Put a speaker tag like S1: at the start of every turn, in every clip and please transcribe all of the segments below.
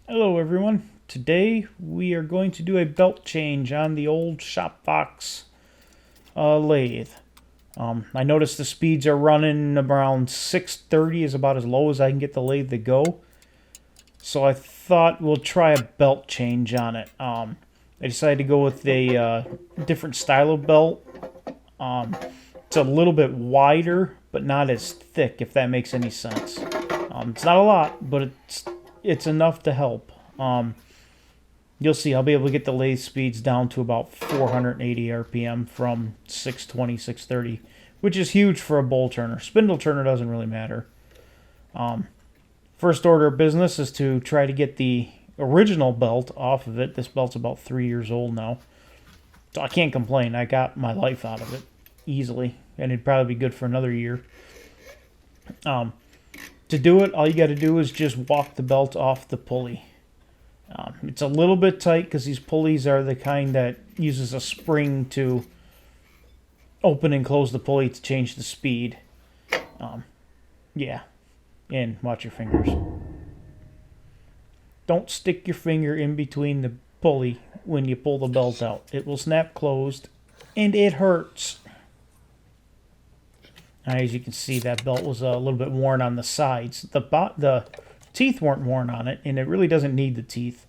S1: Hello everyone. Today we are going to do a belt change on the old Shop Fox lathe. I noticed the speeds are running around 630 is about as low as I can get the lathe to go. So I thought we'll try a belt change on it. I decided to go with a different style of belt. It's a little bit wider, but not as thick, if that makes any sense. It's not a lot, but it's enough to help. You'll see I'll be able to get the lathe speeds down to about 480 RPM from 620, 630, which is huge for a bowl turner. Spindle turner doesn't really matter. First order of business is to try to get the original belt off of it. This belt's about 3 years old now, so I can't complain. I got my life out of it easily, and it'd probably be good for another year. To do it, all you got to do is just walk the belt off the pulley. It's a little bit tight because these pulleys are the kind that uses a spring to open and close the pulley to change the speed. Yeah, and watch your fingers. Don't stick your finger in between the pulley when you pull the belt out. It will snap closed, and it hurts. As you can see, that belt was a little bit worn on the sides. The teeth weren't worn on it, and it really doesn't need the teeth.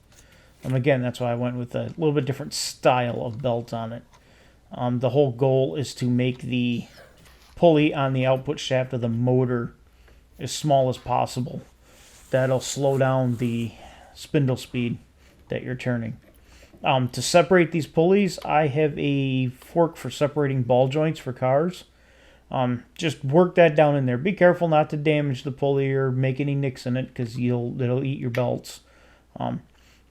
S1: Again, that's why I went with a little bit different style of belt on it. The whole goal is to make the pulley on the output shaft of the motor as small as possible. That'll slow down the spindle speed that you're turning. To separate these pulleys, I have a fork for separating ball joints for cars. Just work that down in there. Be careful not to damage the pulley or make any nicks in it because it'll eat your belts.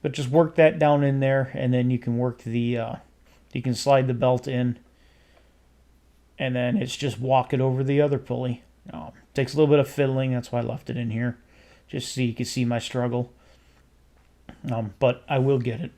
S1: But just work that down in there, and then you can work you can slide the belt in, and then it's just walk it over the other pulley. Takes a little bit of fiddling. That's why I left it in here, just so you can see my struggle. But I will get it.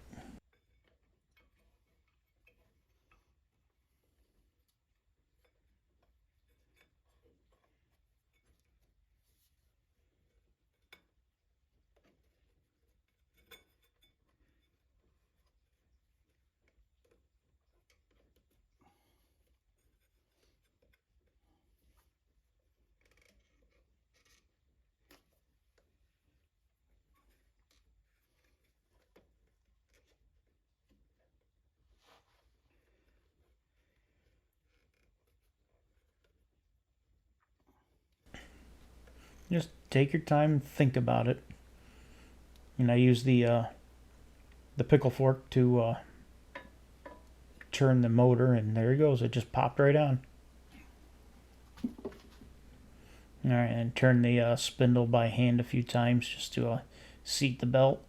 S1: Just take your time and think about it. And I use the pickle fork to turn the motor, and there it goes. It just popped right on. All right, and turn the spindle by hand a few times just to seat the belt.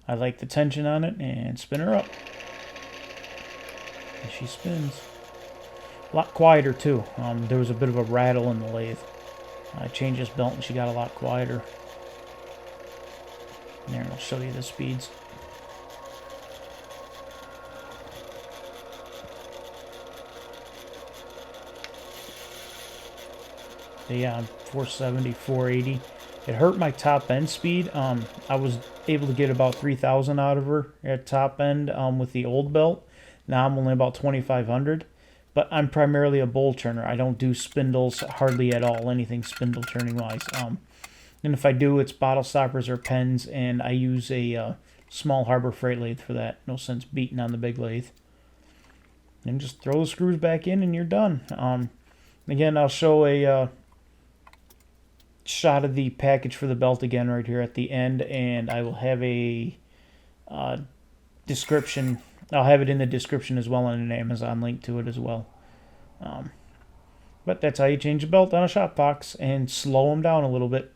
S1: I like the tension on it, and spin her up. And she spins. A lot quieter too. There was a bit of a rattle in the lathe. I changed this belt and she got a lot quieter. There, I'll show you the speeds. Yeah, 470, 480. It hurt my top end speed. I was able to get about 3,000 out of her at top end with the old belt. Now I'm only about 2,500. But I'm primarily a bowl turner. I don't do spindles hardly at all, anything spindle turning wise. And if I do, it's bottle stoppers or pens, and I use a small Harbor Freight lathe for that. No sense beating on the big lathe. And just throw the screws back in, and you're done. Again, I'll show a shot of the package for the belt again right here at the end, and I will have a description. I'll have it in the description as well, and an Amazon link to it as well. But that's how you change a belt on a Shop Fox and slow them down a little bit.